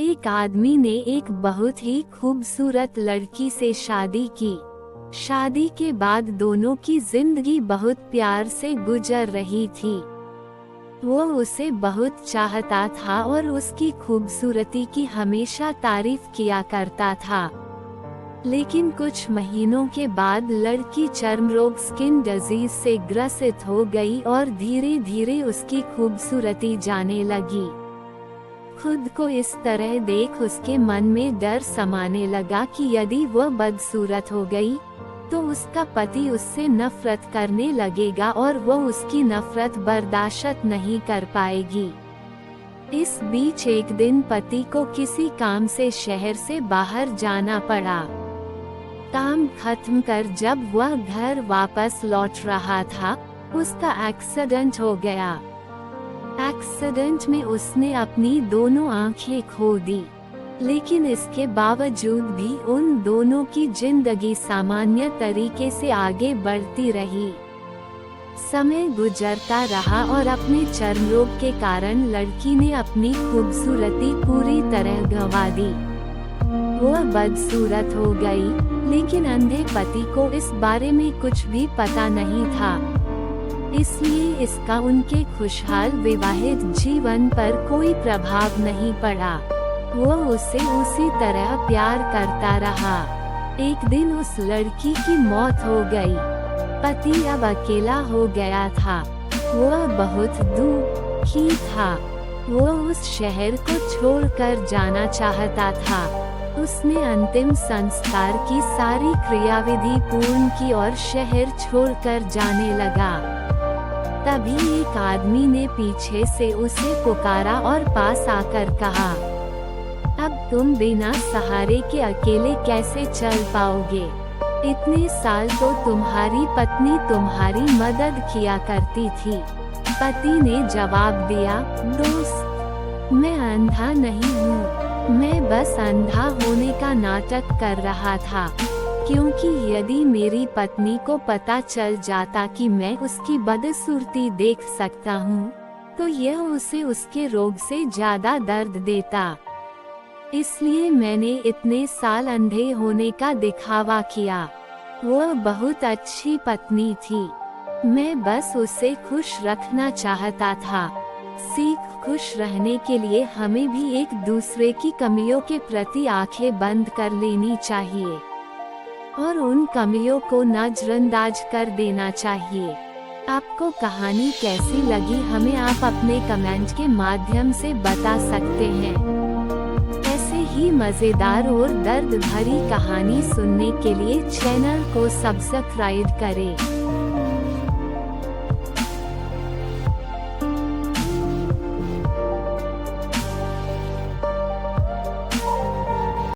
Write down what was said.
एक आदमी ने एक बहुत ही खूबसूरत लड़की से शादी की। शादी के बाद दोनों की जिंदगी बहुत प्यार से गुजर रही थी। वो उसे बहुत चाहता था और उसकी खूबसूरती की हमेशा तारीफ किया करता था। लेकिन कुछ महीनों के बाद लड़की चर्म रोग स्किन डिजीज से ग्रसित हो गई और धीरे धीरे उसकी खूबसूरती जाने लगी। खुद को इस तरह देख उसके मन में डर समाने लगा कि यदि वह बदसूरत हो गई तो उसका पति उससे नफरत करने लगेगा और वह उसकी नफरत बर्दाश्त नहीं कर पाएगी। इस बीच एक दिन पति को किसी काम से शहर से बाहर जाना पड़ा। काम खत्म कर जब वह घर वापस लौट रहा था, उसका एक्सीडेंट हो गया। एक्सीडेंट में उसने अपनी दोनों आंखें खो दी, लेकिन इसके बावजूद भी उन दोनों की जिंदगी सामान्य तरीके से आगे बढ़ती रही। समय गुजरता रहा और अपने चर्म रोग के कारण लड़की ने अपनी खूबसूरती पूरी तरह गंवा दी। वह बदसूरत हो गई, लेकिन अंधे पति को इस बारे में कुछ भी पता नहीं था, इसलिए इसका उनके खुशहाल विवाहित जीवन पर कोई प्रभाव नहीं पड़ा। वह उसे उसी तरह प्यार करता रहा। एक दिन उस लड़की की मौत हो गई। पति अब अकेला हो गया था। वह बहुत दुखी था। वह उस शहर को छोड़कर जाना चाहता था। उसने अंतिम संस्कार की सारी क्रियाविधि पूर्ण की और शहर छोड़कर जाने लगा। तभी एक आदमी ने पीछे से उसे पुकारा और पास आकर कहा, अब तुम बिना सहारे के अकेले कैसे चल पाओगे? इतने साल तो तुम्हारी पत्नी तुम्हारी मदद किया करती थी। पति ने जवाब दिया, दोस्त, मैं अंधा नहीं हूँ, मैं बस अंधा होने का नाटक कर रहा था, क्योंकि यदि मेरी पत्नी को पता चल जाता कि मैं उसकी बदसूरती देख सकता हूँ, तो यह उसे उसके रोग से ज्यादा दर्द देता। इसलिए मैंने इतने साल अंधे होने का दिखावा किया। वह बहुत अच्छी पत्नी थी। मैं बस उसे खुश रखना चाहता था। खुश रहने के लिए हमें भी एक दूसरे की कमियों के प्रति आंखें बंद कर लेनी चाहिए और उन कमियों को नजरअंदाज कर देना चाहिए। आपको कहानी कैसी लगी हमें आप अपने कमेंट के माध्यम से बता सकते हैं। ऐसे ही मजेदार और दर्द भरी कहानी सुनने के लिए चैनल को सब्सक्राइब करें।